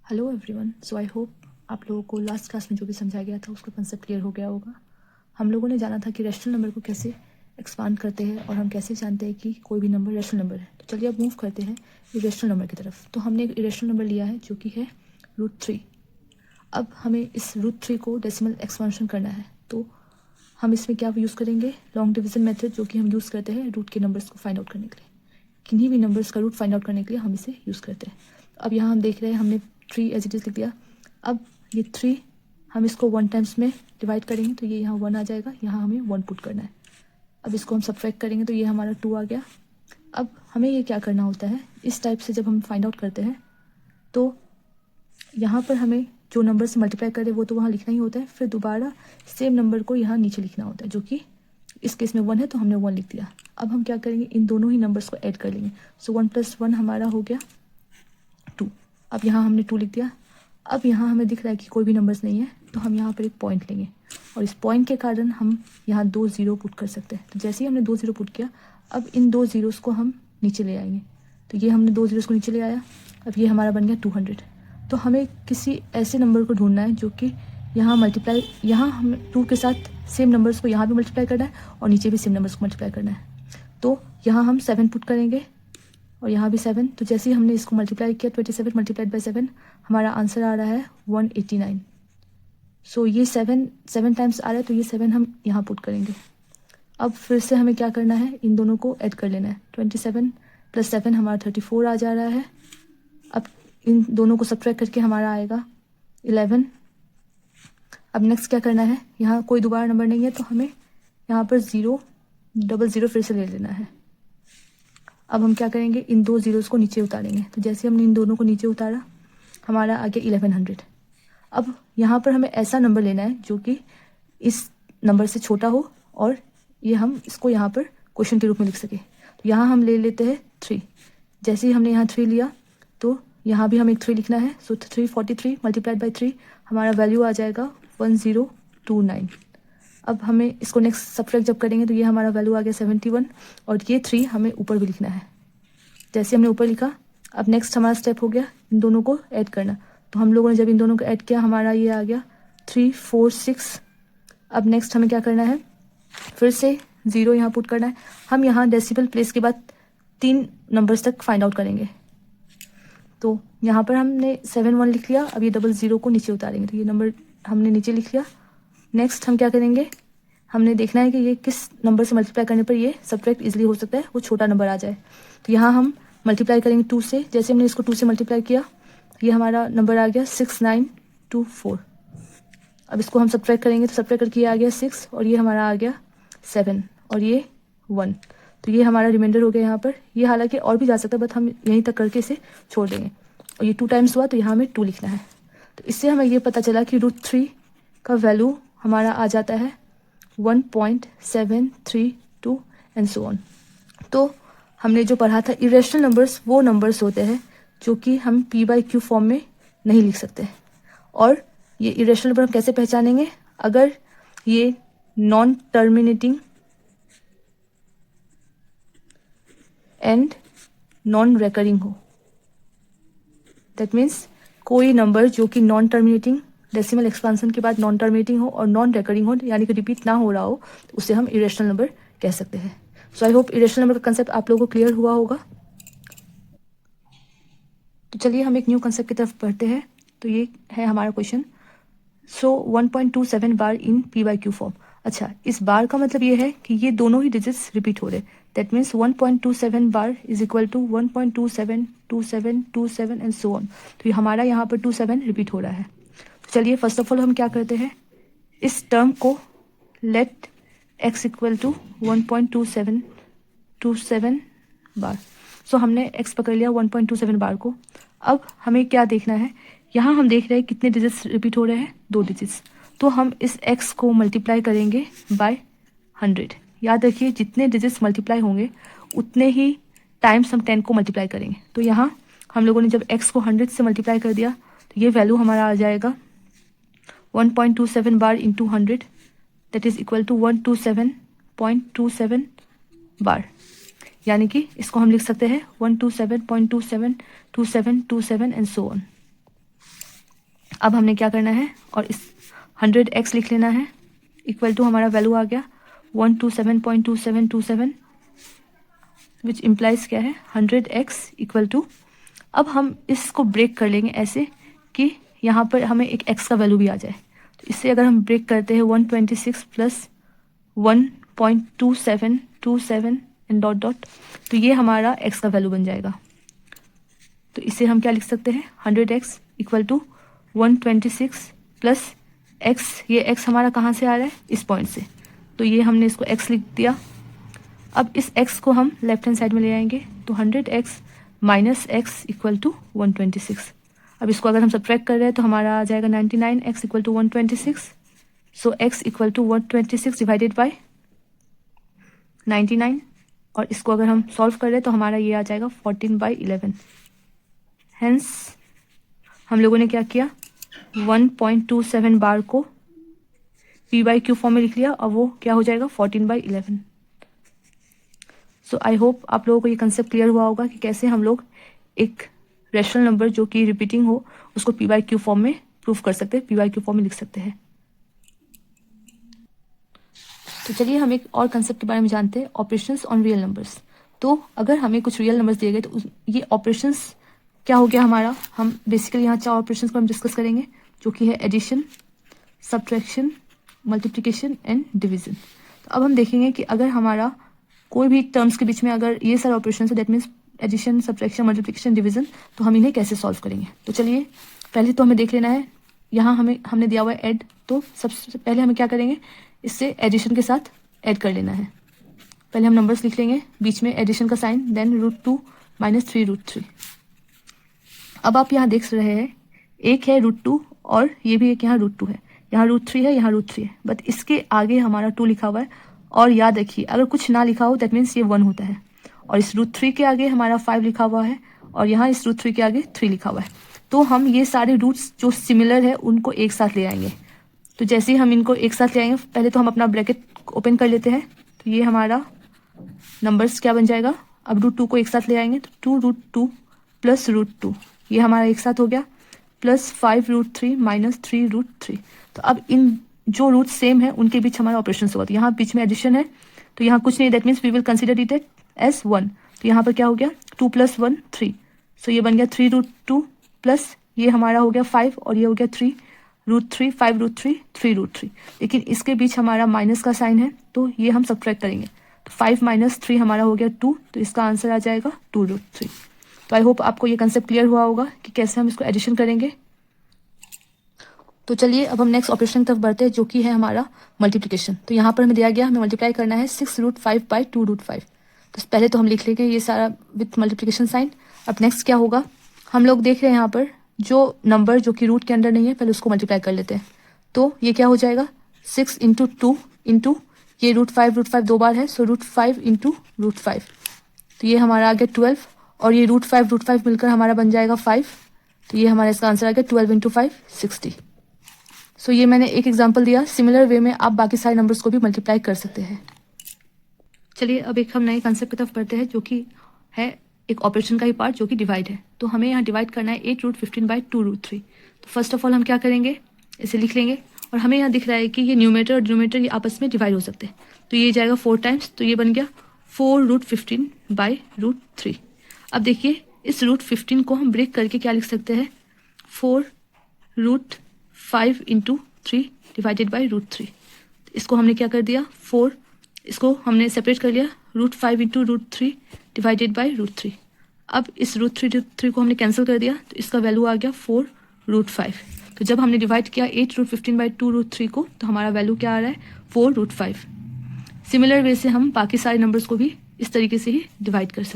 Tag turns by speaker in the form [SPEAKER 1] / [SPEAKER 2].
[SPEAKER 1] Hello everyone, so I hope आप लोगों को लास्ट क्लास में जो भी समझाया गया था उसका कंसेप्ट क्लियर हो गया होगा। हम लोगों ने जाना था कि रेशनल नंबर को कैसे एक्सपांड करते हैं और हम कैसे जानते हैं कि कोई भी नंबर रेशनल नंबर है। तो चलिए अब मूव करते हैं इरेशनल नंबर की तरफ। तो हमने एक इरेशनल नंबर लिया है जो कि है √3। अब हमें इस √3 को डेसिमल एक्सपांशन करना है। तो हम इसमें क्या यूज़ करेंगे, लॉन्ग डिवीजन मेथड, जो कि हम यूज़ करते हैं रूट के नंबर्स को फाइंड आउट करने के लिए। किन्हीं भी नंबर्स का रूट फाइंड आउट करने के लिए हम इसे यूज़ करते हैं। अब यहाँ हम देख रहे हैं हमने 3 एज इट इज़ लिख दिया। अब ये 3 हम इसको 1 टाइम्स में डिवाइड करेंगे तो ये यहाँ 1 आ जाएगा, यहाँ हमें 1 पुट करना है। अब इसको हम सब्ट्रैक्ट करेंगे तो ये हमारा 2 आ गया। अब हमें ये क्या करना होता है, इस टाइप से जब हम फाइंड आउट करते हैं तो यहाँ पर हमें जो नंबर से मल्टीप्लाई करें वो तो वहाँ लिखना ही होता है, फिर दोबारा सेम नंबर को यहाँ नीचे लिखना होता है, जो कि इस केस में 1 है तो हमने 1 लिख दिया। अब हम क्या करेंगे, इन दोनों ही नंबर्स को ऐड कर लेंगे। सो 1 + 1 हमारा हो गया 2। अब यहाँ हमने 2 लिख दिया। अब यहाँ हमें दिख रहा है कि कोई भी नंबर्स नहीं है तो हम यहाँ पर एक पॉइंट लेंगे और इस पॉइंट के कारण हम यहाँ 2 0 पुट कर सकते हैं। तो जैसे ही हमने 2 0 पुट किया, अब इन 2 0s को हम नीचे ले आएंगे। तो ये हमने 2 0s को नीचे ले आया। अब ये हमारा बन गया 200। तो हमें किसी ऐसे नंबर को ढूंढना है जो कि यहाँ मल्टीप्लाई, यहाँ हम 2 के साथ सेम नंबर्स को यहाँ भी मल्टीप्लाई करना है और नीचे भी सेम नंबर्स को मल्टीप्लाई करना है। तो यहाँ हम 7 पुट करेंगे और यहाँ भी 7। तो जैसे ही हमने इसको मल्टीप्लाई किया 27 × 7 हमारा आंसर आ रहा है 189। सो ये 7 टाइम्स आ रहा है तो ये 7 हम यहाँ पुट करेंगे। अब फिर से हमें क्या करना है, इन दोनों को ऐड कर लेना है। 27 + 7 हमारा 34 आ जा रहा है। अब इन दोनों को सब्ट्रैक्ट करके हमारा आएगा 11। अब नेक्स्ट क्या करना है, यहाँ कोई दोबारा नंबर नहीं है तो हमें यहाँ पर 0 00 फिर से ले लेना है। अब हम क्या करेंगे, इन 2 0s को नीचे उतारेंगे। तो जैसे हमने इन दोनों को नीचे उतारा हमारा आ गया 1100। अब यहाँ पर हमें ऐसा नंबर लेना है जो कि इस नंबर से छोटा हो और ये हम इसको यहाँ पर क्वेश्चन के रूप में लिख सके। तो यहाँ हम ले लेते हैं 3। जैसे ही हमने यहाँ 3 लिया तो यहाँ भी हमें एक 3 लिखना है। सो 343 × 3 हमारा वैल्यू आ जाएगा 1029। अब हमें इसको नेक्स्ट सब्ट्रैक्ट जब करेंगे तो ये हमारा वैल्यू आ गया 71 और ये 3 हमें ऊपर भी लिखना है। जैसे हमने ऊपर लिखा, अब नेक्स्ट हमारा स्टेप हो गया इन दोनों को ऐड करना। तो हम लोगों ने जब इन दोनों को ऐड किया हमारा ये आ गया 346। अब नेक्स्ट हमें क्या करना है, फिर से 0 यहाँ पुट करना है। हम यहाँ डेसिमल प्लेस के बाद 3 नंबर्स तक फाइंड आउट करेंगे। तो यहाँ पर हमने 71 लिख लिया। अब ये 00 को नीचे उतारेंगे तो ये नंबर हमने नीचे लिख लिया। नेक्स्ट हम क्या करेंगे, हमने देखना है कि ये किस नंबर से मल्टीप्लाई करने पर ये सब्ट्रैक्ट इजीली हो सकता है, वो छोटा नंबर आ जाए। तो यहाँ हम मल्टीप्लाई करेंगे 2 से। जैसे हमने इसको 2 से मल्टीप्लाई किया ये हमारा नंबर आ गया 6924। अब इसको हम सब्ट्रैक्ट करेंगे तो सब्ट्रैक्ट करके ये आ गया 6 और ये हमारा आ गया 7 और ये 1। तो ये हमारा रिमाइंडर हो गया यहाँ पर। ये हालांकि और भी जा सकता है बट हम यहीं तक करके इसे छोड़ देंगे। और ये 2 टाइम्स हुआ तो यहाँ हमें 2 लिखना है। तो इससे हमें ये पता चला कि √3 का वैल्यू हमारा आ जाता है 1.732 एंड सो ऑन। तो हमने जो पढ़ा था इरेशनल नंबर्स वो नंबर्स होते हैं जो कि हम p/q फॉर्म में नहीं लिख सकते। और ये इरेशनल नंबर हम कैसे पहचानेंगे, अगर ये non terminating and non recurring हो। दैट मीन्स कोई नंबर जो कि नॉन टर्मिनेटिंग, डेसिमल एक्सपांसन के बाद नॉन टर्मिनेटिंग हो और नॉन रेकरिंग हो, यानी कि रिपीट ना हो रहा हो, तो उसे हम इरेशनल नंबर कह सकते हैं। सो आई होप इरेशनल नंबर का कंसेप्ट आप लोगों को क्लियर हुआ होगा। तो चलिए हम एक न्यू कंसेप्ट की तरफ बढ़ते हैं। तो ये है हमारा क्वेश्चन। सो 1.27 बार इन p/q फॉर्म। अच्छा, इस बार का मतलब ये है कि ये दोनों ही डिजिट्स रिपीट हो रहे। That means 1.27 bar is equal to 1.27 27 27 and so on. तो ये हमारा यहाँ पर 27 रिपीट हो रहा है। तो चलिए फर्स्ट ऑफ ऑल हम क्या करते हैं, इस टर्म को लेट x इक्वल टू 1.27 बार। सो हमने x पकड़ लिया 1.27 बार को। अब हमें क्या देखना है, यहाँ हम देख रहे हैं कितने डिजिट्स रिपीट हो रहे हैं, 2 डिजिट्स। तो हम इस x को मल्टीप्लाई करेंगे बाय 100। याद रखिए जितने डिजिट्स मल्टीप्लाई होंगे उतने ही टाइम्स हम 10 को मल्टीप्लाई करेंगे। तो यहाँ हम लोगों ने जब x को 100 से मल्टीप्लाई कर दिया तो ये वैल्यू हमारा आ जाएगा 1.27 bar into 100, that is equal to 127.27 bar. यानी कि इसको हम लिख सकते हैं 127.272727 एंड सो ऑन। अब हमने क्या करना है, और इस 100x लिख लेना है, इक्वल टू हमारा वैल्यू आ गया 127.2727, विच इम्प्लाइज क्या है 100x इक्वल टू, अब हम इसको ब्रेक कर लेंगे ऐसे कि यहाँ पर हमें एक x का वैल्यू भी आ जाए। तो इससे अगर हम ब्रेक करते हैं 126 प्लस 1.2727 एंड डॉट डॉट, तो ये हमारा x का वैल्यू बन जाएगा। तो इसे हम क्या लिख सकते हैं 100x equal to 126 plus x, ये x हमारा कहाँ से आ रहा है, इस पॉइंट से, तो ये हमने इसको x लिख दिया। अब इस x को हम लेफ्ट हैंड साइड में ले आएंगे, तो 100x minus x equal to 126। अब इसको अगर हम सब्ट्रैक्ट कर रहे हैं तो हमारा आ जाएगा 99x equal to 126, so x equal to 126 divided by 99, और इसको अगर हम सॉल्व कर रहे हैं तो हमारा ये आ जाएगा 14/11। हेंस हम लोगों ने क्या किया, 1.27 बार को p/q फॉर्म में लिख लिया, और वो क्या हो जाएगा 14/11। सो आई होप आप लोगों को ये कंसेप्ट क्लियर हुआ होगा कि कैसे हम लोग एक रैशनल नंबर जो कि रिपीटिंग हो उसको p/q फॉर्म में प्रूफ कर सकते हैं, p/q फॉर्म में लिख सकते हैं। तो चलिए हम एक और कंसेप्ट के बारे में जानते हैं, ऑपरेशंस ऑन रियल नंबर्स। तो अगर हमें कुछ रियल नंबर्स दिए गए तो ये ऑपरेशंस क्या हो गया हमारा, हम बेसिकली यहाँ 4 ऑपरेशंस को हम डिस्कस करेंगे, जो कि है addition, subtraction, multiplication and division. तो अब हम देखेंगे कि अगर हमारा कोई भी टर्म्स के बीच में अगर ये सारे ऑपरेशन है, that means addition, subtraction, multiplication, division, तो हम इन्हें कैसे सॉल्व करेंगे। तो चलिए पहले तो हमें देख लेना है, यहाँ हमने दिया हुआ है ऐड, तो सबसे पहले हमें क्या करेंगे, इससे एडिशन के साथ ऐड कर लेना है। पहले हम नंबर्स लिख लेंगे, बीच में एडिशन का साइन, देन √2 माइनस 3√3। अब आप यहाँ देख रहे हैं एक है √2 और ये भी एक यहाँ √2 है, यहाँ √3 है, यहाँ √3 है, बट इसके आगे हमारा 2 लिखा हुआ है। और याद रखिए अगर कुछ ना लिखा हो दैट मीन्स ये 1 होता है, और इस √3 के आगे हमारा 5 लिखा हुआ है, और यहाँ इस √3 के आगे 3 लिखा हुआ है। तो हम ये सारे रूट्स जो सिमिलर है उनको एक साथ ले आएंगे। तो जैसे ही हम इनको एक साथ ले आएंगे, पहले तो हम अपना ब्रैकेट ओपन कर लेते हैं, तो ये हमारा नंबर्स क्या बन जाएगा, अब √2 को एक साथ ले आएंगे तो 2√2 प्लस √2, ये हमारा एक साथ हो गया, प्लस 5√3 माइनस 3√3। तो अब इन जो रूट सेम है उनके बीच हमारा ऑपरेशन होगा। तो यहाँ बीच में एडिशन है, तो यहाँ कुछ नहीं, that means we will consider it as 1। तो यहाँ पर क्या हो गया 2 + 1 3, सो ये बन गया 3√2 प्लस ये हमारा हो गया 5 और ये हो गया 3√3, 5√3 3√3। लेकिन इसके बीच हमारा माइनस का साइन है, तो ये हम सब्ट्रैक्ट करेंगे, तो 5 - 3 हमारा हो गया 2, तो इसका आंसर आ जाएगा 2√3। तो आई होप आपको ये कंसेप्ट क्लियर हुआ होगा कि कैसे हम इसको एडिशन करेंगे। तो चलिए अब हम नेक्स्ट ऑपरेशन की तरफ बढ़ते हैं, जो कि है हमारा मल्टीप्लिकेशन। तो यहाँ पर हमें दिया गया, हमें मल्टीप्लाई करना है 6√5/2√5। तो पहले तो हम लिख लेंगे ये सारा विथ मल्टीप्लिकेशन साइन। अब नेक्स्ट क्या होगा, हम लोग देख रहे हैं यहाँ पर जो नंबर जो कि रूट के अंदर नहीं है, पहले उसको मल्टीप्लाई कर लेते हैं। तो ये क्या हो जाएगा 6 × 2 इंटू ये √5 2 बार है, सो √5 × √5, तो ये हमारा आ गया 12, और ये √5 मिलकर हमारा बन जाएगा 5, तो ये हमारा इसका आंसर आ गया 12 × 5 60। सो ये मैंने एक एग्जांपल दिया, सिमिलर वे में आप बाकी सारे नंबर्स को भी मल्टीप्लाई कर सकते हैं। चलिए अब एक हम नए कंसेप्ट की तरफ बढ़ते हैं, जो कि है एक ऑपरेशन का ही पार्ट, जो कि डिवाइड है। तो हमें यहाँ डिवाइड करना है 8√15/2√3। तो फर्स्ट ऑफ ऑल हम क्या करेंगे, इसे लिख लेंगे, और हमें यहाँ दिख रहा है कि ये न्यूमरेटर और डिनोमिनेटर ये आपस में डिवाइड हो सकते हैं, तो ये जाएगा 4 टाइम्स, तो ये बन गया 4√15/√3। अब देखिए इस √15 को हम ब्रेक करके क्या लिख सकते हैं, 4√5 × 3 डिवाइडेड बाई √3। इसको हमने क्या कर दिया 4, इसको हमने सेपरेट कर लिया, √5 × √3 डिवाइडेड बाई √3। अब इस √3 को हमने कैंसिल कर दिया, तो इसका वैल्यू आ गया 4√5। तो जब हमने डिवाइड किया 8√15/2√3 को, तो हमारा वैल्यू क्या आ रहा है 4√5। सिमिलर वे से हम बाकी सारे नंबर्स को भी इस तरीके से ही डिवाइड कर सकते हैं।